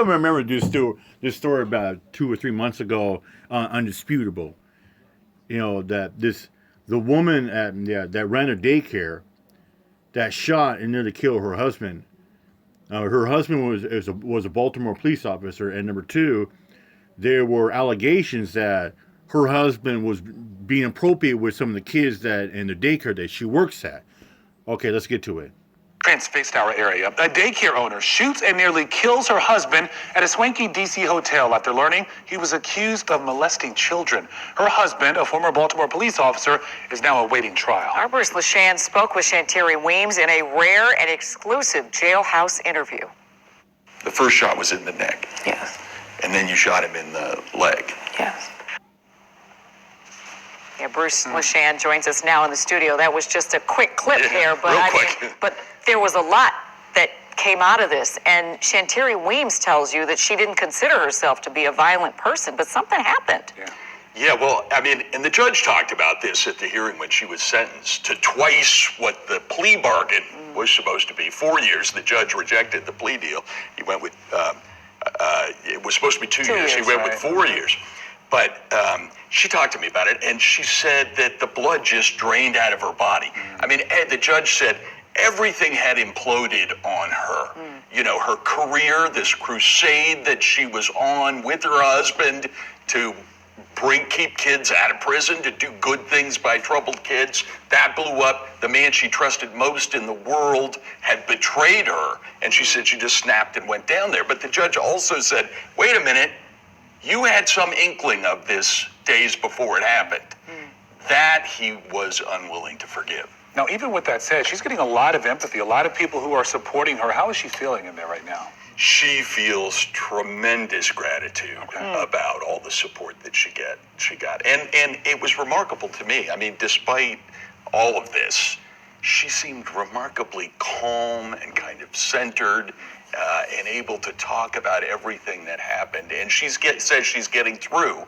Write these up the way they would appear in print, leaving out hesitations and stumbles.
I remember this story about 2 or 3 months ago, undisputable. That the woman that ran a daycare that shot and nearly killed her husband. Her husband was a Baltimore police officer, and number two, there were allegations that her husband was being inappropriate with some of the kids that in the daycare that she works at. Okay, let's get to it. Space Tower area. A daycare owner shoots and nearly kills her husband at a swanky D.C. hotel after learning he was accused of molesting children. Her husband, a former Baltimore police officer, is now awaiting trial. Our Bruce LeShan spoke with Shantiri Weems in a rare and exclusive jailhouse interview. The first shot was in the neck. Yes. And then you shot him in the leg. Yes. Yeah, Bruce LeShan joins us now in the studio. That was just a quick clip there, but real quick. But there was a lot that came out of this, and Shantiri Weems tells you that she didn't consider herself to be a violent person, but something happened. Yeah, well, I mean, and the judge talked about this at the hearing when she was sentenced to twice what the plea bargain was supposed to be. 4 years. The judge rejected the plea deal. He went with, it was supposed to be 2 years. He went with 4 years. But she talked to me about it, and she said that the blood just drained out of her body. I mean, the judge said everything had imploded on her. Her career, this crusade that she was on with her husband to keep kids out of prison, to do good things by troubled kids, that blew up. The man she trusted most in the world had betrayed her, and she said she just snapped and went down there. But the judge also said, wait a minute, you had some inkling of this days before it happened. That he was unwilling to forgive. Now, even with that said, she's getting a lot of empathy, a lot of people who are supporting her. How is she feeling in there right now? She feels tremendous gratitude about all the support that she got. And it was remarkable to me. I mean, despite all of this, she seemed remarkably calm and kind of centered and able to talk about everything that happened. And says she's getting through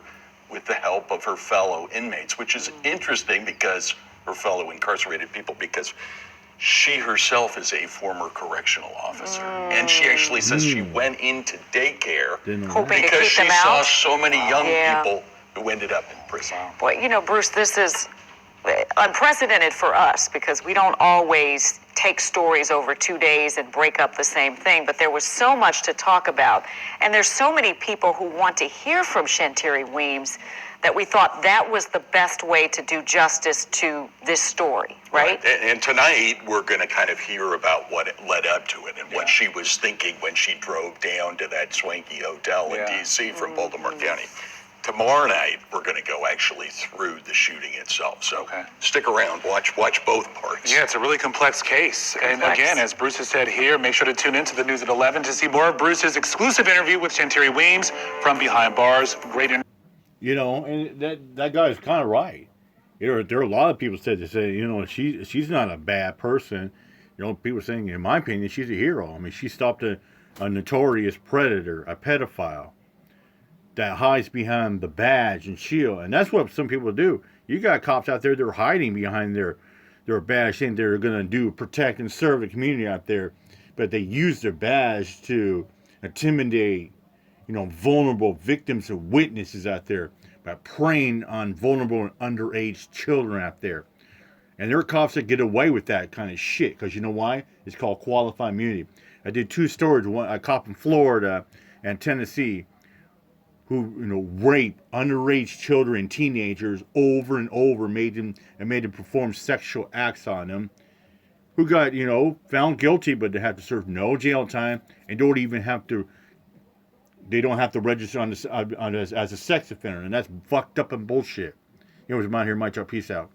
with the help of her fellow inmates, which is interesting because her fellow incarcerated people, because she herself is a former correctional officer. And she actually says she went into daycare Hoping to because keep she them saw out. so many young people who ended up in prison. Boy, Bruce, this is unprecedented for us because we don't always take stories over 2 days and break up the same thing, but there was so much to talk about. And there's so many people who want to hear from Shantiri Weems that we thought that was the best way to do justice to this story, right? And tonight we're going to kind of hear about what led up to it and what she was thinking when she drove down to that swanky hotel in D.C. from Baltimore County. Tomorrow night, we're going to go actually through the shooting itself. So stick around, watch both parts. Yeah, it's a really complex case. And again, as Bruce has said here, make sure to tune into the news at 11 to see more of Bruce's exclusive interview with Shantiri Weems from behind bars. Great interview. And that guy is kind of right. There are a lot of people say she's not a bad person. People saying, in my opinion, she's a hero. I mean, she stopped a notorious predator, a pedophile that hides behind the badge and shield. And that's what some people do. You got cops out there, they're hiding behind their badge, saying they're going to protect and serve the community out there. But they use their badge to intimidate, vulnerable victims and witnesses out there by preying on vulnerable and underage children out there. And there are cops that get away with that kind of shit because you know why? It's called qualified immunity. I did 2 stories, one a cop in Florida and Tennessee who raped underage children and teenagers over and over, made them perform sexual acts on them, who got found guilty, but they have to serve no jail time and don't have to register as a sex offender, and that's fucked up and bullshit. It was Mount here, my job. Peace out.